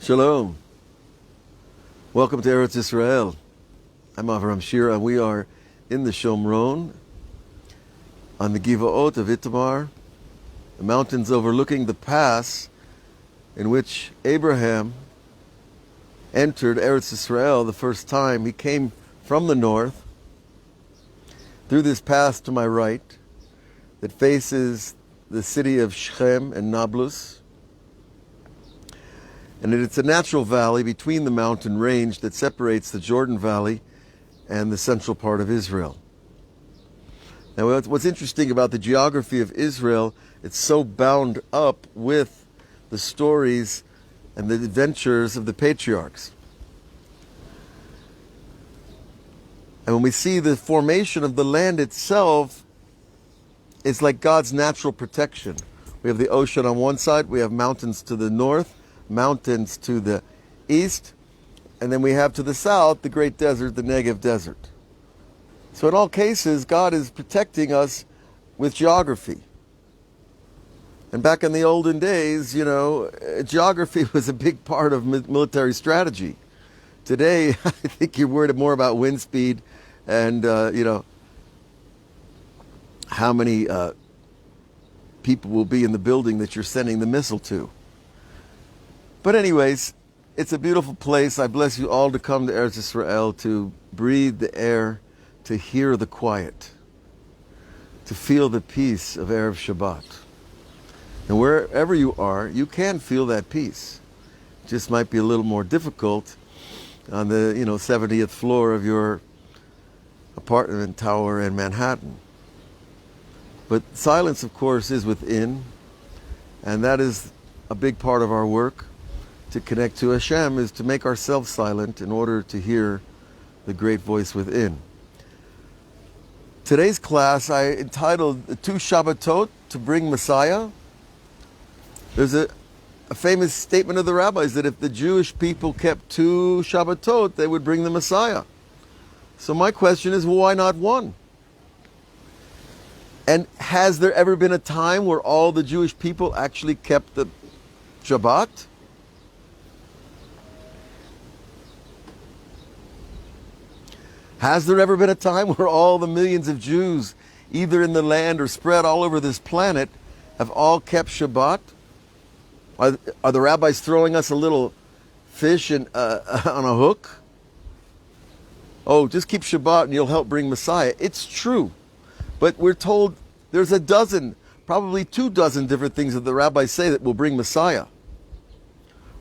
Shalom. Welcome to Eretz Israel. I'm Avraham Shira, and we are in the Shomron on the Givaot of Itamar, the mountains overlooking the pass in which Abraham entered Eretz Israel the first time. He came from the north through this pass to my right that faces the city of Shechem and Nablus. And it's a natural valley between the mountain range that separates the Jordan Valley and the central part of Israel. Now, what's interesting about the geography of Israel, it's so bound up with the stories and the adventures of the patriarchs. And when we see the formation of the land itself, it's like God's natural protection. We have the ocean on one side, we have mountains to the north, mountains to the east, and then we have to the south the great desert, the Negev desert. So in all cases, God is protecting us with geography. And back in the olden days, geography was a big part of military strategy. Today, I think you're worried more about wind speed and, how many people will be in the building that you're sending the missile to. But anyways, it's a beautiful place. I bless you all to come to Eretz Israel, to breathe the air, to hear the quiet, to feel the peace of Erev Shabbat. And wherever you are, you can feel that peace. It just might be a little more difficult on the 70th floor of your apartment tower in Manhattan. But silence, of course, is within, and that is a big part of our work. To connect to Hashem is to make ourselves silent in order to hear the great voice within. Today's class I entitled Two Shabbatot to Bring Messiah. There's a famous statement of the rabbis that if the Jewish people kept 2 Shabbatot, they would bring the Messiah. So my question is, well, why not one? And has there ever been a time where all the Jewish people actually kept the Shabbat? Has there ever been a time where all the millions of Jews, either in the land or spread all over this planet, have all kept Shabbat? Are the rabbis throwing us a little fish on a hook? Oh, just keep Shabbat and you'll help bring Messiah. It's true. But we're told there's a dozen, probably 24 different things that the rabbis say that will bring Messiah.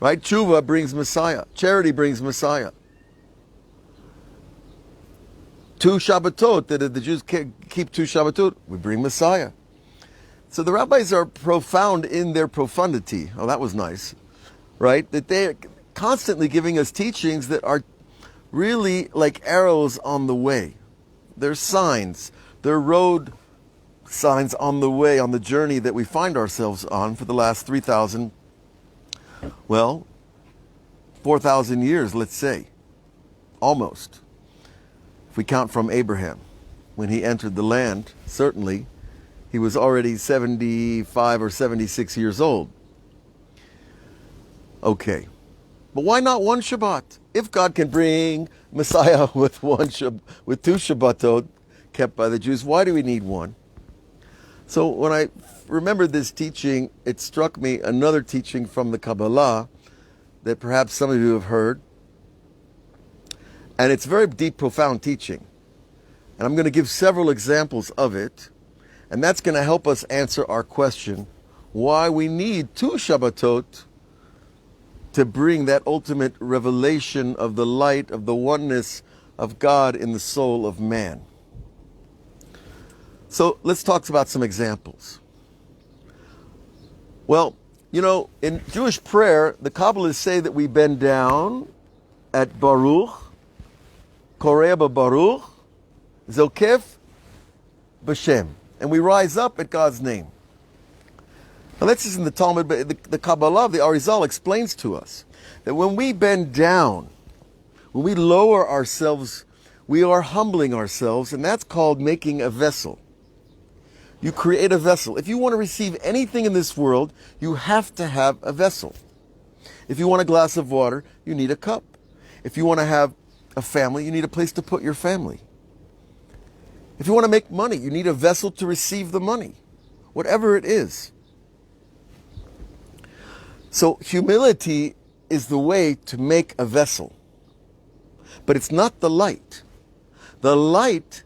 Right? Tshuva brings Messiah. Charity brings Messiah. 2 Shabbatot, that if the Jews keep 2 Shabbatot, we bring Messiah. So the rabbis are profound in their profundity. Oh, that was nice. Right? That they're constantly giving us teachings that are really like arrows on the way. They're signs. They're road signs on the way, on the journey that we find ourselves on for the last 4,000 years, let's say. Almost. If we count from Abraham, when he entered the land, certainly, he was already 75 or 76 years old. Okay. But why not one Shabbat? If God can bring Messiah with 2 Shabbatot kept by the Jews, why do we need one? So when I remembered this teaching, it struck me another teaching from the Kabbalah that perhaps some of you have heard. And it's very deep, profound teaching. And I'm going to give several examples of it. And that's going to help us answer our question, why we need 2 Shabbatot to bring that ultimate revelation of the light, of the oneness of God in the soul of man. So let's talk about some examples. Well, in Jewish prayer, the Kabbalists say that we bend down at Baruch, Koreh Baruch, Zokef B'Shem. And we rise up at God's name. Now this is in the Talmud, but the Kabbalah, the Arizal, explains to us that when we bend down, when we lower ourselves, we are humbling ourselves, and that's called making a vessel. You create a vessel. If you want to receive anything in this world, you have to have a vessel. If you want a glass of water, you need a cup. If you want to have a family, you need a place to put your family. If you want to make money, you need a vessel to receive the money, whatever it is. So humility is the way to make a vessel. But it's not the light. The light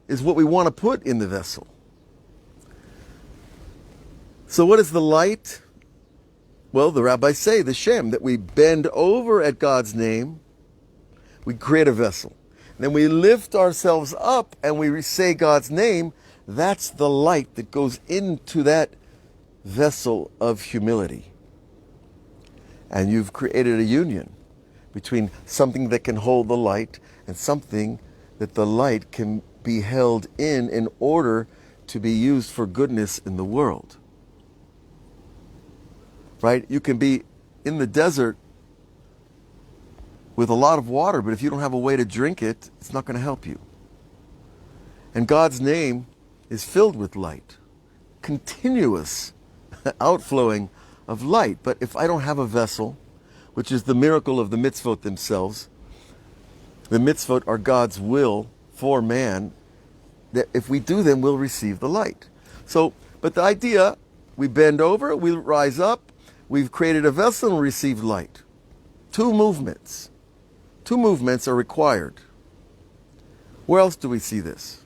is what we want to put in the vessel. So what is the light? Well, the rabbis say, the Shem, that we bend over at God's name, we create a vessel. Then we lift ourselves up and we say God's name. That's the light that goes into that vessel of humility. And you've created a union between something that can hold the light and something that the light can be held in order to be used for goodness in the world. Right? You can be in the desert with a lot of water, but if you don't have a way to drink it, it's not going to help you. And God's name is filled with light, continuous outflowing of light. But if I don't have a vessel, which is the miracle of the mitzvot themselves, the mitzvot are God's will for man, that if we do them, we'll receive the light. So, but the idea, we bend over, we rise up, we've created a vessel and received light. Two movements. Two movements are required. Where else do we see this?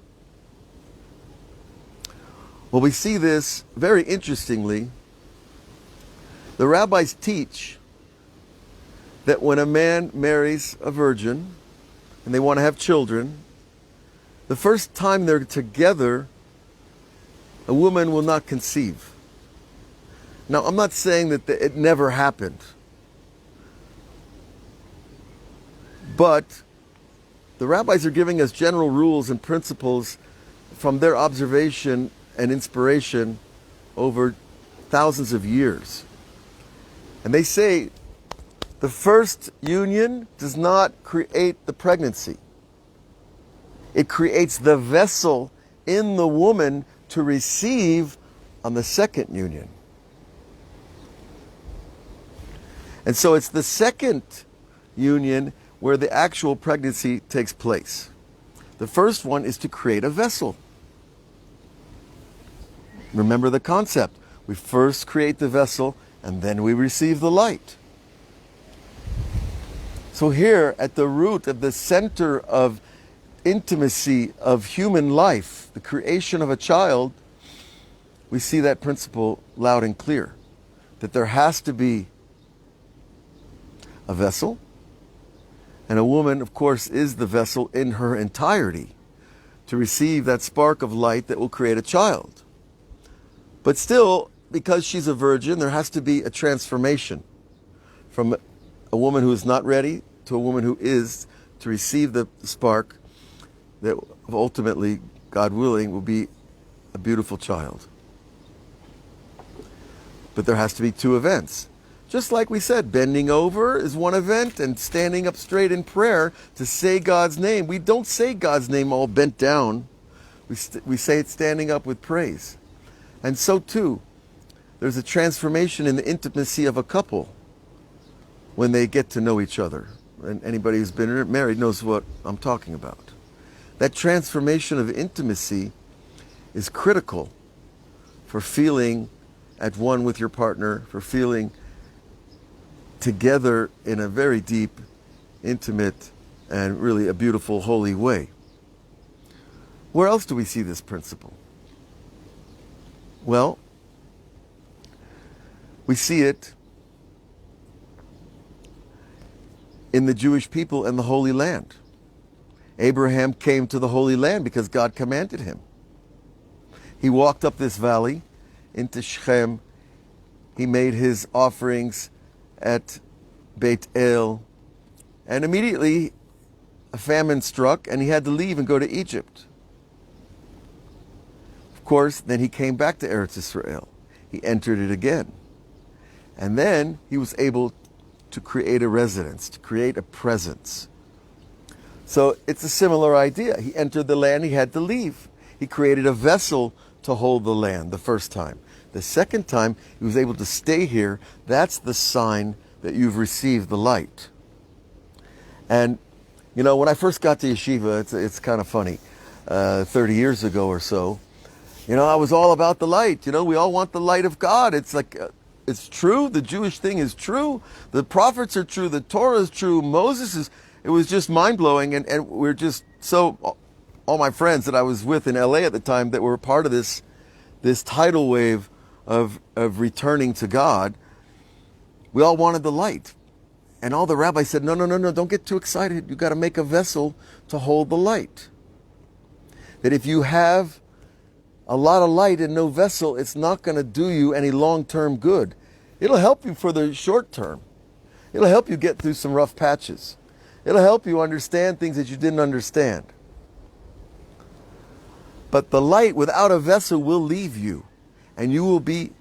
Well, we see this very interestingly. The rabbis teach that when a man marries a virgin and they want to have children, the first time they're together, a woman will not conceive. Now, I'm not saying that it never happened. But the rabbis are giving us general rules and principles from their observation and inspiration over thousands of years. And they say the first union does not create the pregnancy. It creates the vessel in the woman to receive on the second union. And so it's the second union where the actual pregnancy takes place. The first one is to create a vessel. Remember the concept. We first create the vessel and then we receive the light. So here at the root of the center of intimacy of human life, the creation of a child, we see that principle loud and clear. That there has to be a vessel. And a woman, of course, is the vessel in her entirety to receive that spark of light that will create a child. But still, because she's a virgin, there has to be a transformation from a woman who is not ready to a woman who is, to receive the spark that ultimately, God willing, will be a beautiful child. But there has to be two events. Just like we said, bending over is one event and standing up straight in prayer to say God's name. We don't say God's name all bent down. We say it standing up with praise. And so too, there's a transformation in the intimacy of a couple when they get to know each other. And anybody who's been married knows what I'm talking about. That transformation of intimacy is critical for feeling at one with your partner, for feeling together in a very deep, intimate, and really a beautiful, holy way. Where else do we see this principle? Well, we see it in the Jewish people and the Holy Land. Abraham came to the Holy Land because God commanded him. He walked up this valley into Shechem. He made his offerings at Beit El, and immediately a famine struck and he had to leave and go to Egypt. Of course, then he came back to Eretz Israel. He entered it again. And then he was able to create a residence, to create a presence. So it's a similar idea. He entered the land, he had to leave. He created a vessel to hold the land the first time. The second time, he was able to stay here. That's the sign that you've received the light. And, you know, when I first got to yeshiva, it's kind of funny, 30 years ago or so, you know, I was all about the light. You know, we all want the light of God. It's like, it's true. The Jewish thing is true. The prophets are true. The Torah is true. Moses is, it was just mind-blowing. And we're just so, all my friends that I was with in LA at the time that were part of this tidal wave of returning to God, we all wanted the light. And all the rabbis said, no, don't get too excited. You got to make a vessel to hold the light. That if you have a lot of light and no vessel, it's not going to do you any long-term good. It'll help you for the short term. It'll help you get through some rough patches. It'll help you understand things that you didn't understand. But the light without a vessel will leave you, and you will be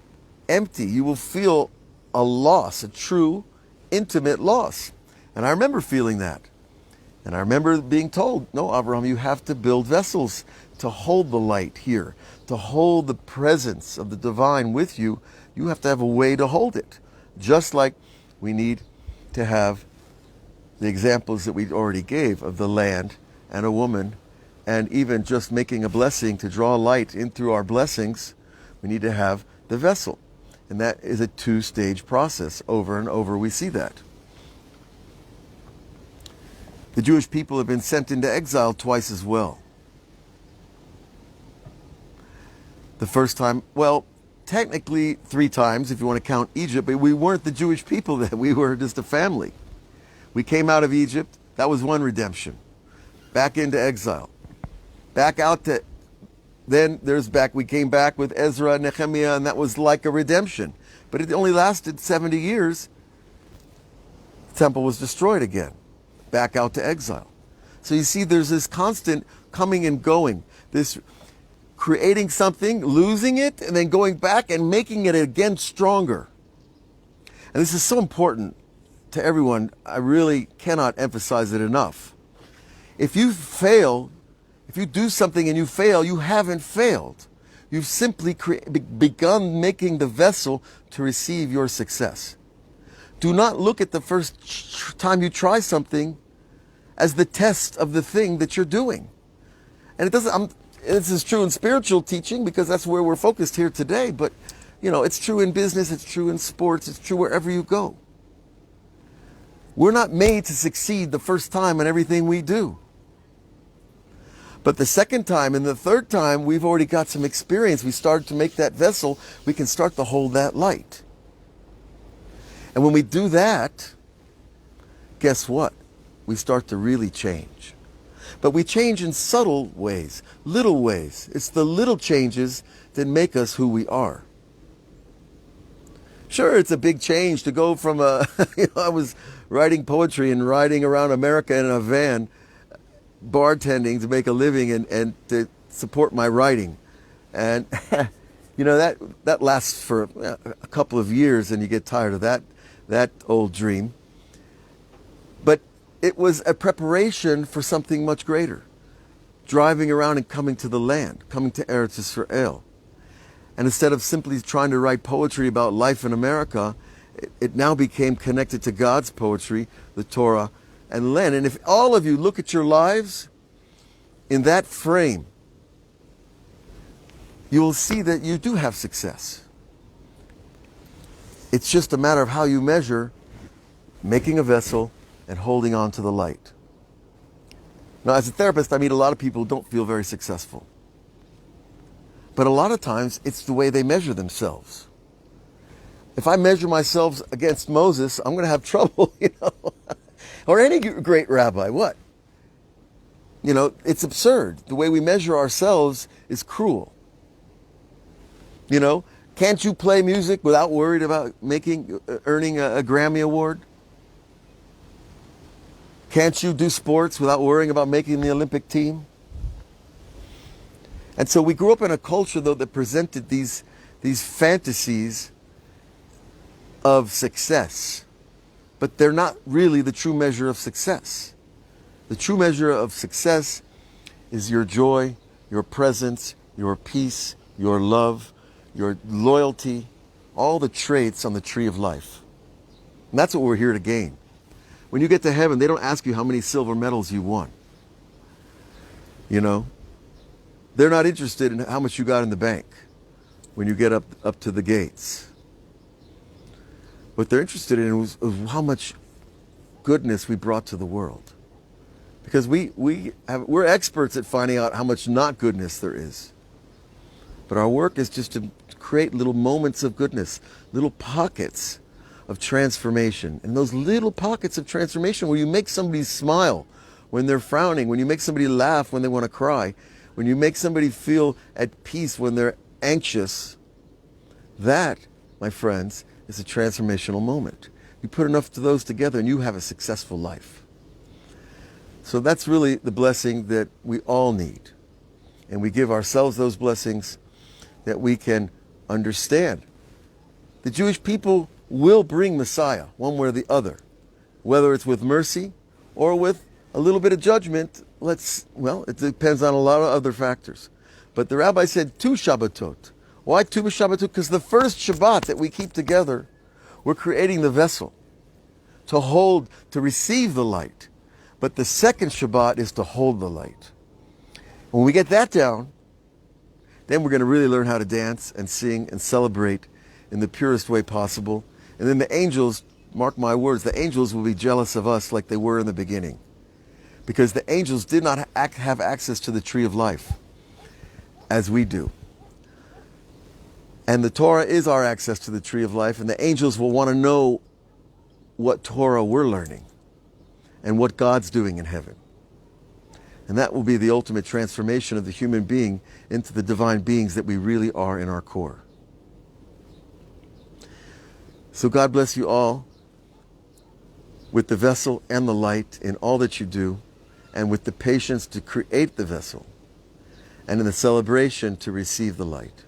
empty. You will feel a loss, a true, intimate loss. And I remember feeling that. And I remember being told, no, Avraham, you have to build vessels to hold the light here, to hold the presence of the divine with you. You have to have a way to hold it. Just like we need to have the examples that we already gave of the land and a woman, and even just making a blessing to draw light in through our blessings, we need to have the vessel. And that is a two-stage process. Over and over we see that. The Jewish people have been sent into exile twice as well. The first time, well, technically 3 times if you want to count Egypt, but we weren't the Jewish people then. We were just a family. We came out of Egypt. That was one redemption. Back into exile. Back out to, then we came back with Ezra and Nehemiah, and that was like a redemption. But it only lasted 70 years. The temple was destroyed again. Back out to exile. So you see, there's this constant coming and going. This creating something, losing it, and then going back and making it again stronger. And this is so important to everyone. I really cannot emphasize it enough. If you fail, if you do something and you fail, you haven't failed. You've simply begun making the vessel to receive your success. Do not look at the first time you try something as the test of the thing that you're doing. And it doesn't, this is true in spiritual teaching because that's where we're focused here today, but you know, it's true in business, it's true in sports, it's true wherever you go. We're not made to succeed the first time in everything we do. But the second time and the third time, we've already got some experience. We started to make that vessel. We can start to hold that light. And when we do that, guess what? We start to really change. But we change in subtle ways, little ways. It's the little changes that make us who we are. Sure, it's a big change to go from I was writing poetry and riding around America in a van, bartending to make a living and to support my writing. And, you know, that lasts for a couple of years and you get tired of that old dream. But it was a preparation for something much greater. Driving around and coming to the land, coming to Eretz Israel. And instead of simply trying to write poetry about life in America, it now became connected to God's poetry, the Torah, and land. And if all of you look at your lives in that frame, you will see that you do have success. It's just a matter of how you measure making a vessel and holding on to the light. Now, as a therapist, I meet a lot of people who don't feel very successful. But a lot of times, it's the way they measure themselves. If I measure myself against Moses, I'm going to have trouble, you know. Or any great rabbi, what? You know, it's absurd. The way we measure ourselves is cruel. You know, can't you play music without worried about earning a Grammy Award? Can't you do sports without worrying about making the Olympic team? And so we grew up in a culture, though, that presented these fantasies of success. But they're not really the true measure of success. The true measure of success is your joy, your presence, your peace, your love, your loyalty, all the traits on the tree of life. And that's what we're here to gain. When you get to heaven, they don't ask you how many silver medals you won. You know? They're not interested in how much you got in the bank when you get up to the gates. What they're interested in is how much goodness we brought to the world. Because we're experts at finding out how much not goodness there is. But our work is just to create little moments of goodness, little pockets of transformation. And those little pockets of transformation where you make somebody smile when they're frowning, when you make somebody laugh when they want to cry, when you make somebody feel at peace when they're anxious, that, my friends, is a transformational moment. You put enough of those together and you have a successful life. So that's really the blessing that we all need. And we give ourselves those blessings that we can understand. The Jewish people will bring Messiah one way or the other, whether it's with mercy or with a little bit of judgment. It depends on a lot of other factors. But the rabbi said two Shabbatot. Why two Shabbatot? Because the first Shabbat that we keep together, we're creating the vessel to receive the light. But the second Shabbat is to hold the light. When we get that down, then we're going to really learn how to dance and sing and celebrate in the purest way possible. And then the angels, mark my words, the angels will be jealous of us like they were in the beginning. Because the angels did not have access to the tree of life as we do. And the Torah is our access to the tree of life, and the angels will want to know what Torah we're learning and what God's doing in heaven. And that will be the ultimate transformation of the human being into the divine beings that we really are in our core. So God bless you all with the vessel and the light in all that you do, and with the patience to create the vessel, and in the celebration to receive the light.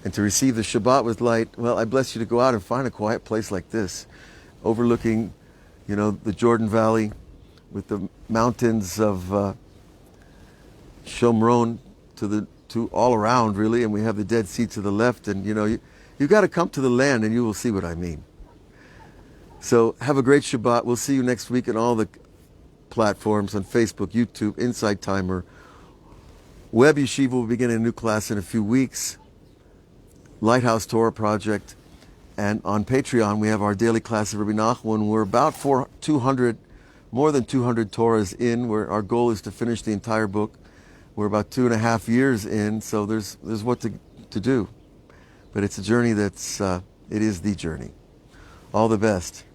And to receive the Shabbat with light, well, I bless you to go out and find a quiet place like this, overlooking, the Jordan Valley with the mountains of Shomron to all around, really, and we have the Dead Sea to the left, and you've got to come to the land and you will see what I mean. So have a great Shabbat. We'll see you next week on all the platforms, on Facebook, YouTube, Inside Timer. Web Yeshiva will begin a new class in a few weeks. Lighthouse Torah Project. And on Patreon, we have our daily class of Rabbi Nachman. We're about more than 200 Torahs in, where our goal is to finish the entire book. We're about 2.5 years in, so there's what to do. But it's a journey it is the journey. All the best.